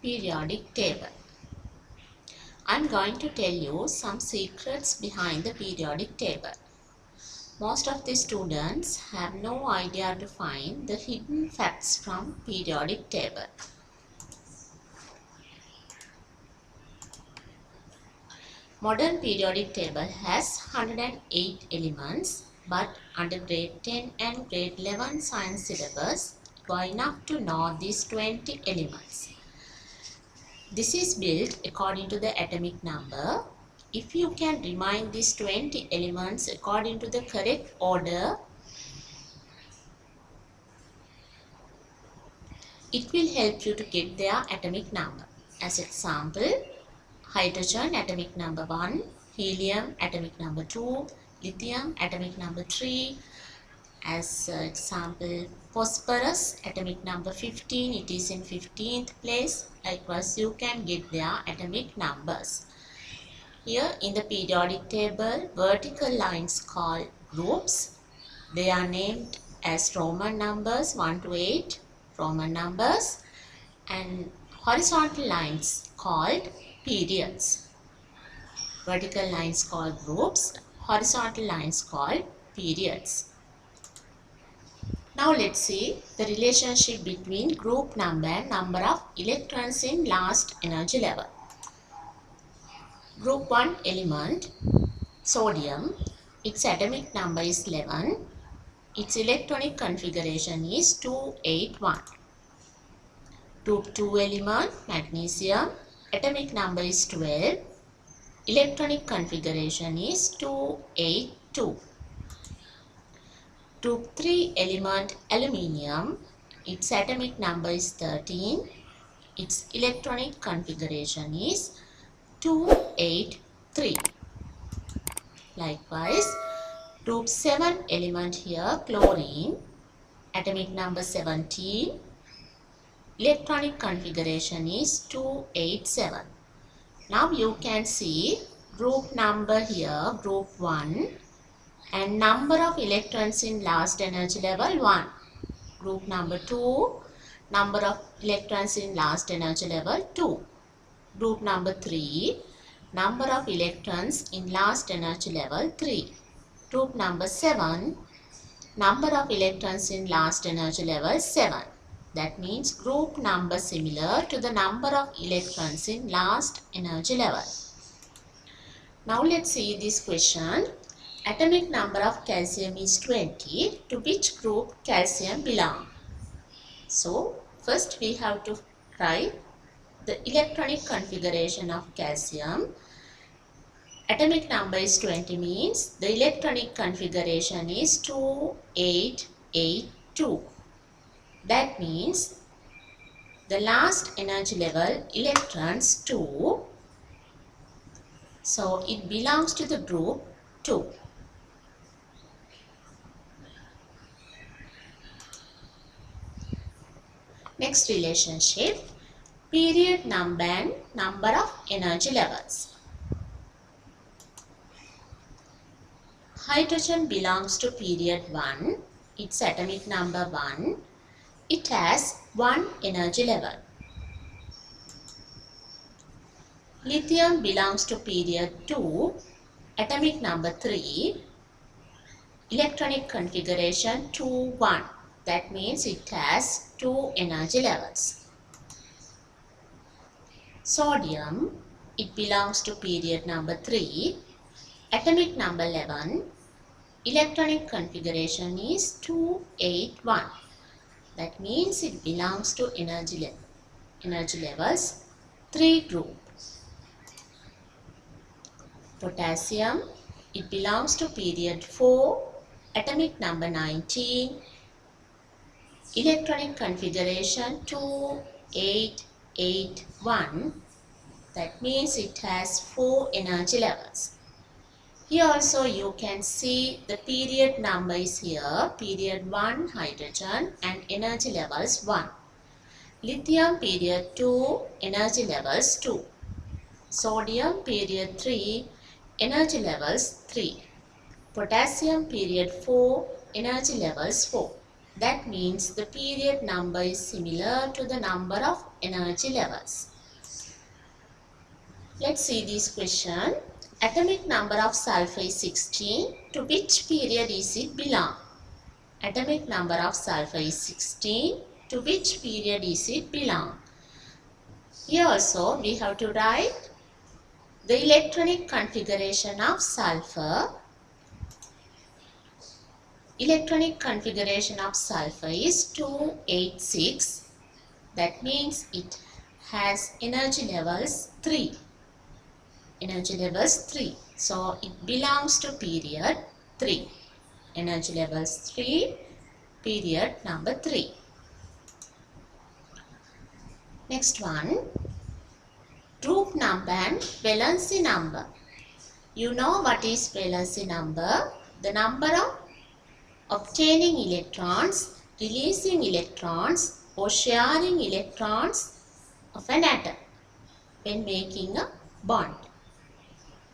periodic table. I'm going to tell you some secrets behind the periodic table. Most of the students have no idea to find the hidden facts from periodic table. Modern periodic table has 108 elements, but under grade 10 and grade 11 science syllabus, you are enough to know these 20 elements. This is built according to the atomic number. If you can remind these 20 elements according to the correct order, it will help you to get their atomic number. As example, hydrogen atomic number 1, helium atomic number 2, lithium atomic number 3. As example, phosphorus atomic number 15, it is in 15th place. Likewise, you can get their atomic numbers. Here in the periodic table, vertical lines called groups. They are named as Roman numbers 1 to 8, Roman numbers, and horizontal lines called periods. Vertical lines called groups, horizontal lines called periods. Now let's see the relationship between group number and number of electrons in last energy level. Group 1 element, sodium, its atomic number is 11. Its electronic configuration is 281. Group 2 element, magnesium, atomic number is 12. Electronic configuration is 282. Group 3 element, aluminium, its atomic number is 13. Its electronic configuration is 283. Likewise, group 7 element here, chlorine, atomic number 17. Electronic configuration is 287. Now you can see group number here, group 1, and number of electrons in last energy level 1. Group number 2, number of electrons in last energy level 2. Group number 3, number of electrons in last energy level 3. Group number 7, number of electrons in last energy level 7. That means group number similar to the number of electrons in last energy level. Now let's see this question. Atomic number of calcium is 20. To which group calcium belongs? So first we have to write the electronic configuration of calcium. Atomic number is 20 means the electronic configuration is 2882. That means the last energy level electrons 2. So it belongs to the group 2. Next relationship, period number and number of energy levels. Hydrogen belongs to period 1. Its atomic number 1. It has 1 energy level. Lithium belongs to period 2. Atomic number 3. Electronic configuration 2, 1. That means it has 2 energy levels. Sodium, it belongs to period number 3. Atomic number 11. Electronic configuration is 281. That means it belongs to energy levels 3 group. Potassium, it belongs to period 4. Atomic number 19. Electronic configuration 2881. That means it has 4 energy levels. Here also you can see the period number is here. Period 1 hydrogen and energy levels 1. Lithium period 2 energy levels 2. Sodium period 3 energy levels 3. Potassium period 4 energy levels 4. That means the period number is similar to the number of energy levels. Let's see this question. Atomic number of sulfur is 16. To which period is it belong? Atomic number of sulfur is 16. To which period is it belong? Here also we have to write the electronic configuration of sulfur. Electronic configuration of sulfur is 286. That means it has energy levels 3. Energy levels 3. So it belongs to period 3. Energy levels 3, period number 3. Next one, group number and valency number. You know what is valency number? The number of obtaining electrons, releasing electrons or sharing electrons of an atom when making a bond.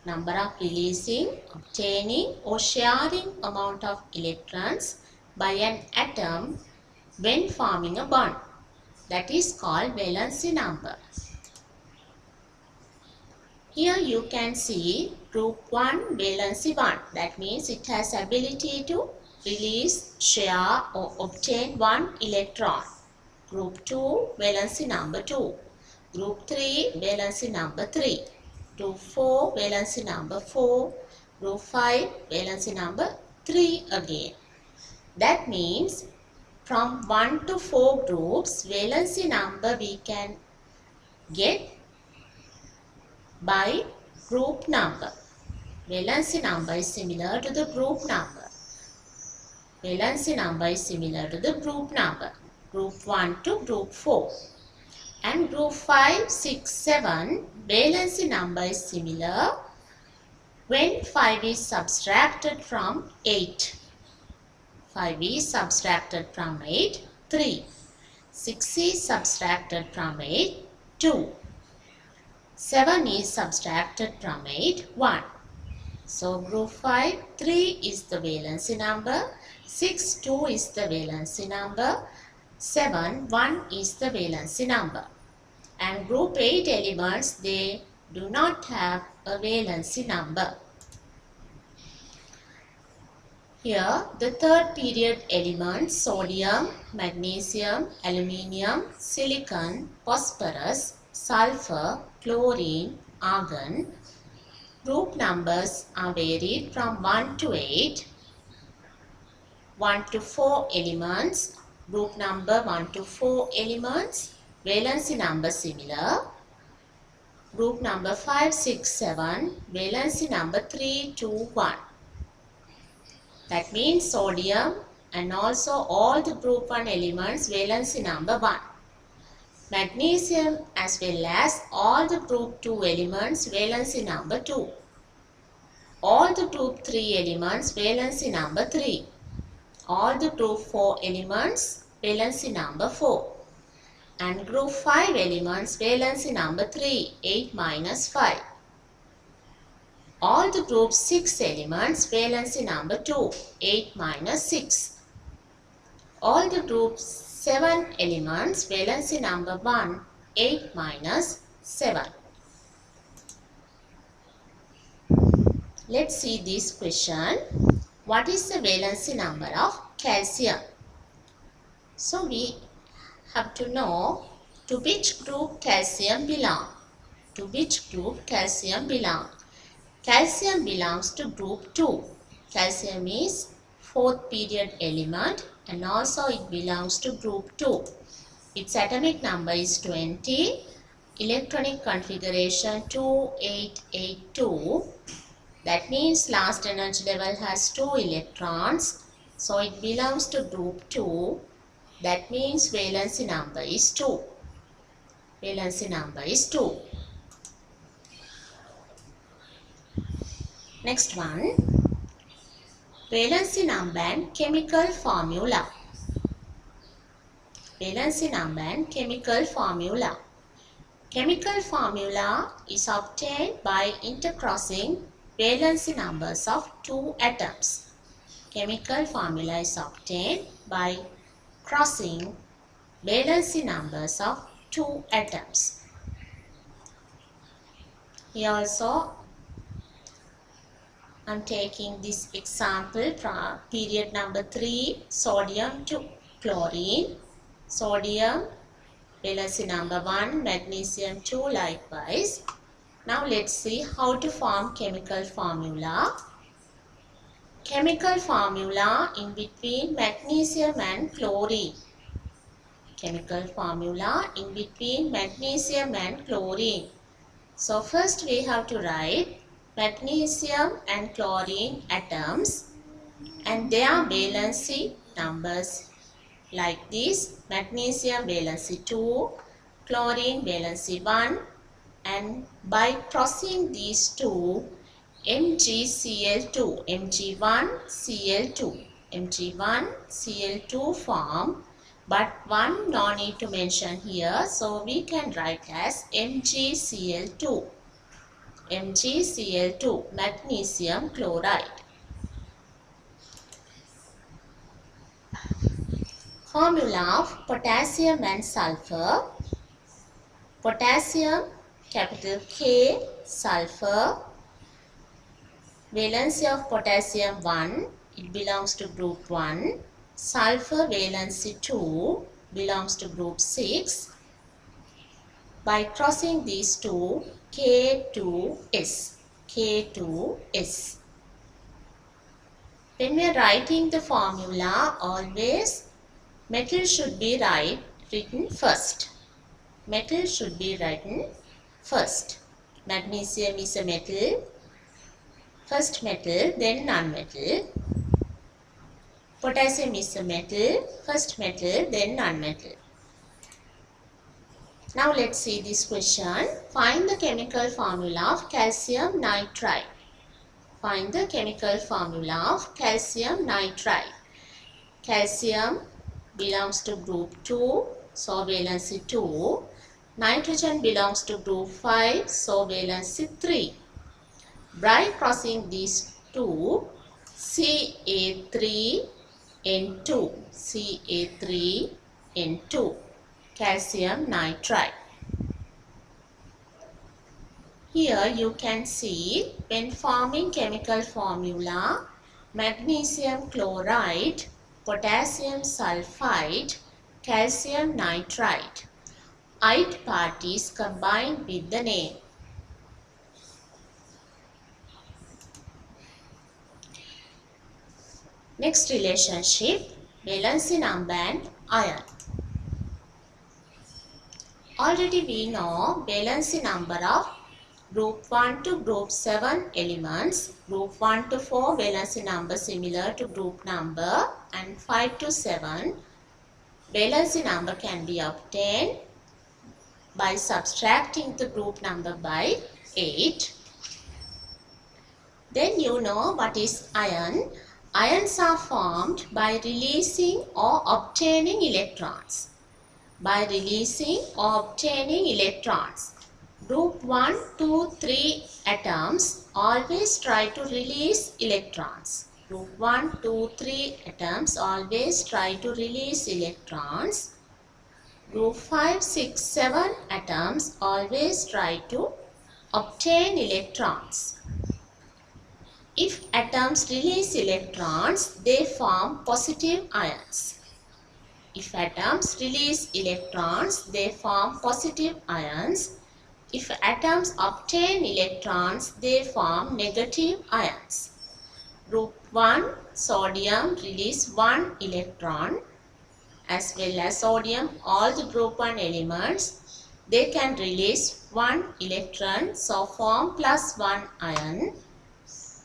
Number of releasing, obtaining or sharing amount of electrons by an atom when forming a bond. That is called valency number. Here you can see group 1 valency 1. That means it has ability to release, share or obtain 1 electron. Group 2 valency number 2. Group 3 valency number 3. Group 4 valency number 4. Group 5 valency number 3 again. That means from 1 to 4 groups valency number we can get by group number. Valency number is similar to the group number. Valency number is similar to the group number. Group 1 to group 4. And group 5, 6, 7 valency number is similar when 5 is subtracted from 8. 5 is subtracted from 8, 3. 6 is subtracted from 8, 2. 7 is subtracted from 8, 1. So group 5, 3 is the valency number, 6, 2 is the valency number, 7, 1 is the valency number. And group 8 elements, they do not have a valency number. Here the third period elements sodium, magnesium, aluminium, silicon, phosphorus, sulfur, chlorine, argon. Group numbers are varied from 1 to 8. 1 to 4 elements. Group number 1 to 4 elements. Valency number similar. Group number 5, 6, 7. Valency number 3, 2, 1. That means sodium and also all the group 1 elements valency number 1. Magnesium as well as all the group 2 elements valency number 2. All the group 3 elements valency number 3. All the group 4 elements valency number 4. And group 5 elements valency number 3, 8 minus 5. All the group 6 elements valency number 2, 8 minus 6. All the group 7 elements valency number 1, 8 minus 7. Let's see this question. What is the valency number of calcium? So we have to know to which group calcium belong. To which group calcium belong? Calcium belongs to group 2. Calcium is 4th period element and also it belongs to group 2. Its atomic number is 20. Electronic configuration 2882. That means last energy level has 2 electrons. So it belongs to group 2. That means valency number is 2. Valency number is 2. Next one, valency number and chemical formula. Valency number and chemical formula. Chemical formula is obtained by intercrossing valency numbers of 2 atoms. Chemical formula is obtained by crossing valency numbers of 2 atoms. Here also I am taking this example from period number 3, sodium to chlorine. Sodium valency number 1, magnesium 2 likewise. Now let's see how to form chemical formula. Chemical formula in between magnesium and chlorine. Chemical formula in between magnesium and chlorine. So first we have to write magnesium and chlorine atoms and their valency numbers like this. Magnesium valency 2, chlorine valency 1, and by crossing these two, MgCl2, Mg1Cl2, Mg1Cl2 form, but one no need to mention here, so we can write as MgCl2, MgCl2, magnesium chloride. Formula of potassium and sulfur. Potassium, capital K, sulfur. Valency of potassium 1, it belongs to group 1. Sulfur valency 2 belongs to group 6. By crossing these two, K2S, K2S. When we are writing the formula, always metal should be written first. Metal should be written first. Magnesium is a metal. First metal, then non-metal. Potassium is a metal. First metal, then non-metal. Now let's see this question. Find the chemical formula of calcium nitride. Find the chemical formula of calcium nitride. Calcium belongs to group 2, so valency 2. Nitrogen belongs to group 5, so valency 3. By crossing these two, Ca3N2, Ca3N2, calcium nitride. Here you can see when forming chemical formula, magnesium chloride, potassium sulfide, calcium nitride. Ide part is combined with the name. Next relationship, valency number and ion. Already we know valency number of group 1 to group 7 elements. Group 1 to 4 valency number similar to group number, and 5 to 7 valency number can be obtained by subtracting the group number by 8. Then you know what is ion. Ions are formed by releasing or obtaining electrons. By releasing or obtaining electrons. Group 1, 2, 3 atoms always try to release electrons. Group 1, 2, 3 atoms always try to release electrons. Group 5, 6, 7 atoms always try to obtain electrons. If atoms release electrons, they form positive ions. If atoms release electrons, they form positive ions. If atoms obtain electrons, they form negative ions. Group 1, sodium release 1 electron, as well as sodium, all the group 1 elements, they can release 1 electron, so form +1 ion.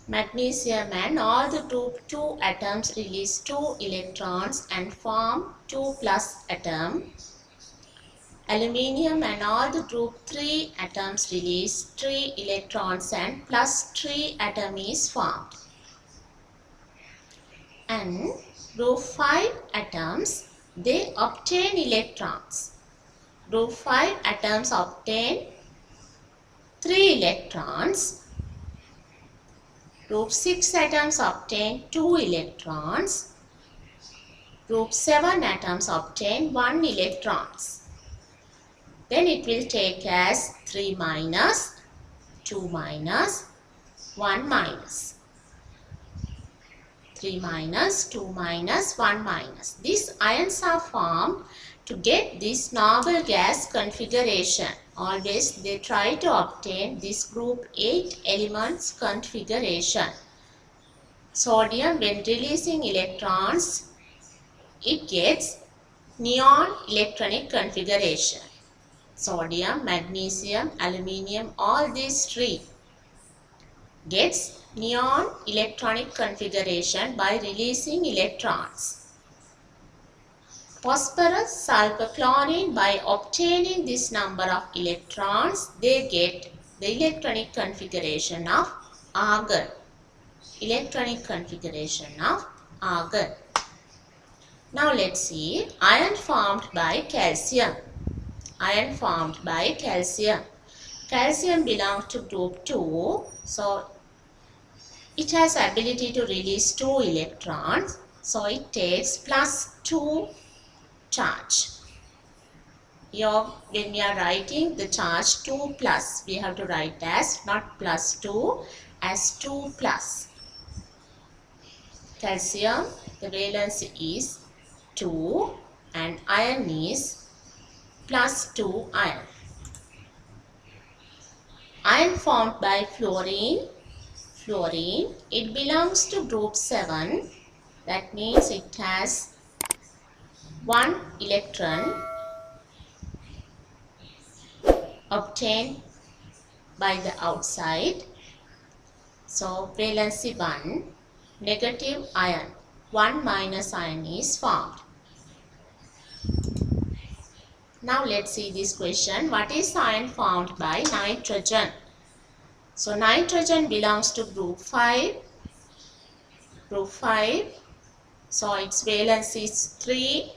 Magnesium and all the group 2 atoms release 2 electrons and form 2+ atom. Aluminium and all the group 3 atoms release 3 electrons and +3 atom is formed. And group 5 atoms, they obtain electrons. Group 5 atoms obtain 3 electrons. Group 6 atoms obtain 2 electrons. Group 7 atoms obtain 1 electrons. Then it will take as 3 minus 2 minus, 1 minus. 3 minus, 2 minus, 1 minus. These ions are formed to get this noble gas configuration. Always they try to obtain this group 8 elements configuration. Sodium, when releasing electrons, it gets neon electronic configuration. Sodium, magnesium, aluminium, all these three gets neon electronic configuration by releasing electrons. Phosphorus, sulfur, chlorine, by obtaining this number of electrons, they get the electronic configuration of argon. Electronic configuration of argon. Now let's see ion formed by calcium. Ion formed by calcium. Calcium belongs to group 2. So it has ability to release 2 electrons. So it takes plus 2 charge. Here when we are writing the charge 2 plus, we have to write as not plus 2, as 2 plus. Calcium, the valence is 2 and iron is plus 2 iron. Ion formed by fluorine. Fluorine, it belongs to group 7. That means it has 1 electron obtained by the outside. So valency 1, negative ion, 1 minus ion is formed. Now let's see this question. What is ion formed by nitrogen? So nitrogen belongs to group 5. Group 5. So its valence is 3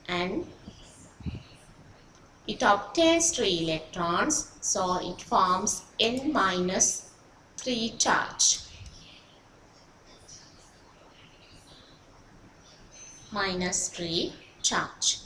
and it obtains 3 electrons. So it forms N minus 3 charge. Minus 3 charge.